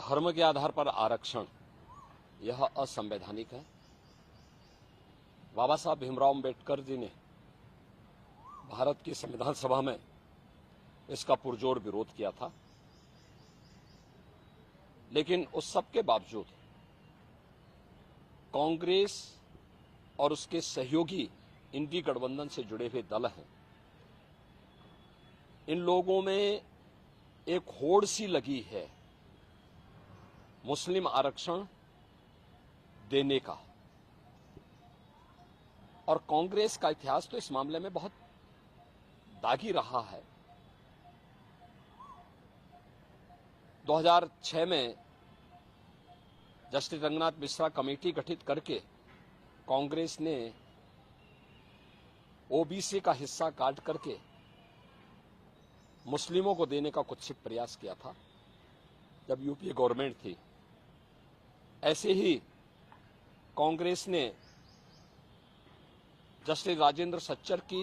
धर्म के आधार पर आरक्षण यह असंवैधानिक है। बाबा साहब भीमराव अम्बेडकर जी ने भारत की संविधान सभा में इसका पुरजोर विरोध किया था, लेकिन उस सब के बावजूद कांग्रेस और उसके सहयोगी इंडी गठबंधन से जुड़े हुए दल हैं, इन लोगों में एक होड़ सी लगी है मुस्लिम आरक्षण देने का। और कांग्रेस का इतिहास तो इस मामले में बहुत दागी रहा है। 2006 में जस्टिस रंगनाथ मिश्रा कमेटी गठित करके कांग्रेस ने ओबीसी का हिस्सा काट करके मुस्लिमों को देने का कुत्सित प्रयास किया था जब यूपीए गवर्नमेंट थी। ऐसे ही कांग्रेस ने जस्टिस राजेंद्र सच्चर की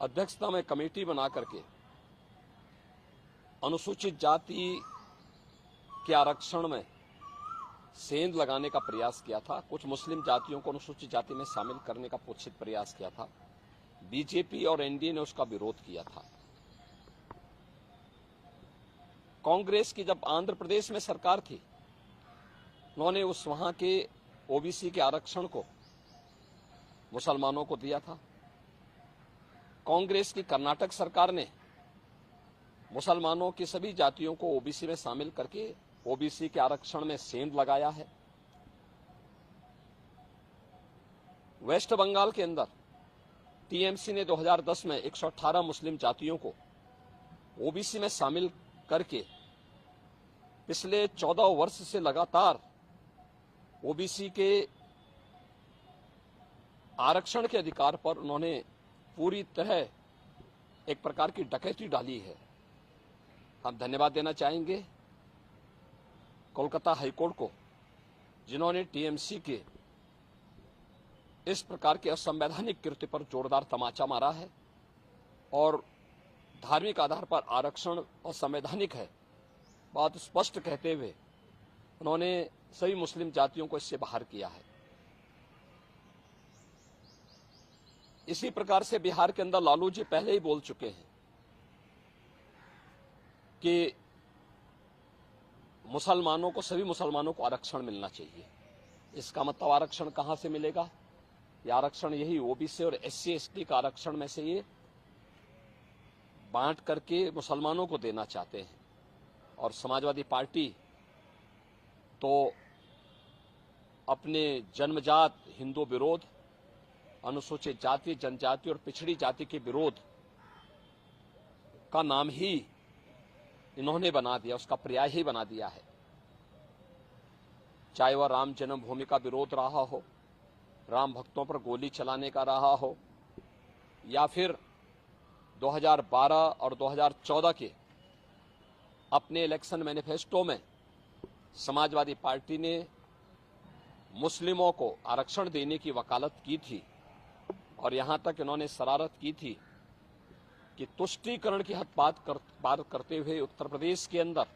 अध्यक्षता में कमेटी बना करके अनुसूचित जाति के आरक्षण में सेंध लगाने का प्रयास किया था। कुछ मुस्लिम जातियों को अनुसूचित जाति में शामिल करने का कुत्सित प्रयास किया था। बीजेपी और एनडीए ने उसका विरोध किया था। कांग्रेस की जब आंध्र प्रदेश में सरकार थी, उन्होंने उस वहां के ओबीसी के आरक्षण को मुसलमानों को दिया था। कांग्रेस की कर्नाटक सरकार ने मुसलमानों की सभी जातियों को ओबीसी में शामिल करके ओबीसी के आरक्षण में सेंध लगाया है। वेस्ट बंगाल के अंदर टीएमसी ने 2010 में 118 मुस्लिम जातियों को ओबीसी में शामिल करके पिछले 14 वर्ष से लगातार ओबीसी के आरक्षण के अधिकार पर उन्होंने पूरी तरह एक प्रकार की डकैती डाली है। हम धन्यवाद देना चाहेंगे कोलकाता हाईकोर्ट को, जिन्होंने टीएमसी के इस प्रकार के असंवैधानिक कृत्य पर जोरदार तमाचा मारा है और धार्मिक आधार पर आरक्षण असंवैधानिक है बात स्पष्ट कहते हुए उन्होंने सभी मुस्लिम जातियों को इससे बाहर किया है। इसी प्रकार से बिहार के अंदर लालू जी पहले ही बोल चुके हैं कि मुसलमानों को, सभी मुसलमानों को आरक्षण मिलना चाहिए। इसका मतलब आरक्षण कहां से मिलेगा? यह आरक्षण यही ओबीसी और एससी एसटी का आरक्षण में से ये बांट करके मुसलमानों को देना चाहते हैं। और समाजवादी पार्टी तो अपने जन्मजात हिंदू विरोध, अनुसूचित जाति, जनजाति और पिछड़ी जाति के विरोध का नाम ही इन्होंने बना दिया, उसका पर्याय ही बना दिया है। चाहे वह राम जन्मभूमि का विरोध रहा हो, राम भक्तों पर गोली चलाने का रहा हो, या फिर 2012 और 2014 के अपने इलेक्शन मैनिफेस्टो में समाजवादी पार्टी ने मुस्लिमों को आरक्षण देने की वकालत की थी और यहां तक इन्होंने शरारत की थी कि तुष्टीकरण की हद बात करते हुए उत्तर प्रदेश के अंदर,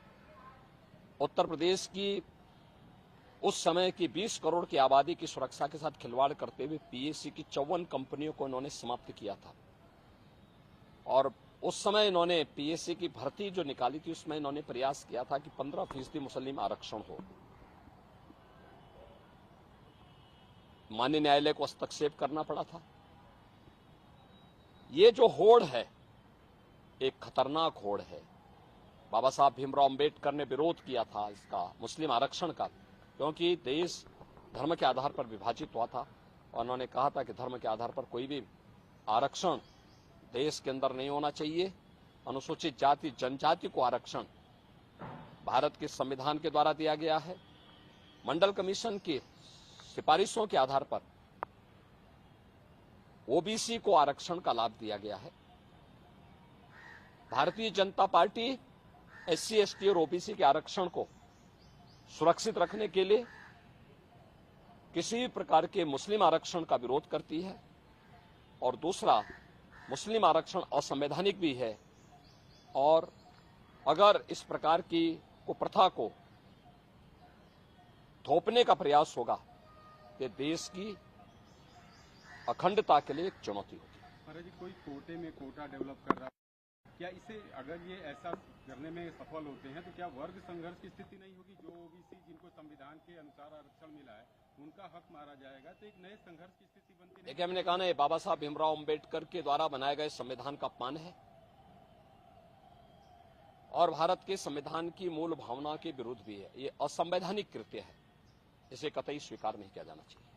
उत्तर प्रदेश की उस समय की 20 करोड़ की आबादी की सुरक्षा के साथ खिलवाड़ करते हुए पीएससी की 54 कंपनियों को इन्होंने समाप्त किया था। और उस समय इन्होंने पीएससी की भर्ती जो निकाली थी उसमें इन्होंने प्रयास किया था कि 15% मुस्लिम आरक्षण हो। माननीय न्यायालय को हस्तक्षेप करना पड़ा था। ये जो होड़ है एक खतरनाक होड़ है। बाबा साहब भीमराव अम्बेडकर ने विरोध किया था इसका, मुस्लिम आरक्षण का, क्योंकि देश धर्म के आधार पर विभाजित हुआ था और उन्होंने कहा था कि धर्म के आधार पर कोई भी आरक्षण देश के अंदर नहीं होना चाहिए। अनुसूचित जाति, जनजाति को आरक्षण भारत के संविधान के द्वारा दिया गया है। मंडल कमीशन की सिफारिशों के आधार पर ओबीसी को आरक्षण का लाभ दिया गया है। Bharatiya Janata party SC ST और ओबीसी के आरक्षण को सुरक्षित रखने के लिए किसी भी प्रकार के मुस्लिम आरक्षण का विरोध करती है और दूसरा, मुस्लिम आरक्षण असंवैधानिक भी है और अगर इस प्रकार की कुप्रथा को थोपने का प्रयास होगा, ये देश की अखंडता के लिए एक चुनौती होगी। महाराज जी, कोई कोटे में कोटा डेवलप कर रहा है, क्या इसे अगर ये ऐसा करने में सफल होते हैं तो क्या वर्ग संघर्ष की स्थिति नहीं होगी? जो ओबीसी जिनको संविधान के अनुसार आरक्षण मिला है उनका हक मारा जाएगा, तो एक नए संघर्ष की स्थिति बनती नहीं? देखिए, हमने कहा ना, ये बाबा साहब भीमराव अम्बेडकर के द्वारा बनाए गए संविधान का अपमान है और भारत के संविधान की मूल भावना के विरुद्ध भी है। ये असंवैधानिक कृत्य है, इसे कतई स्वीकार नहीं किया जाना चाहिए।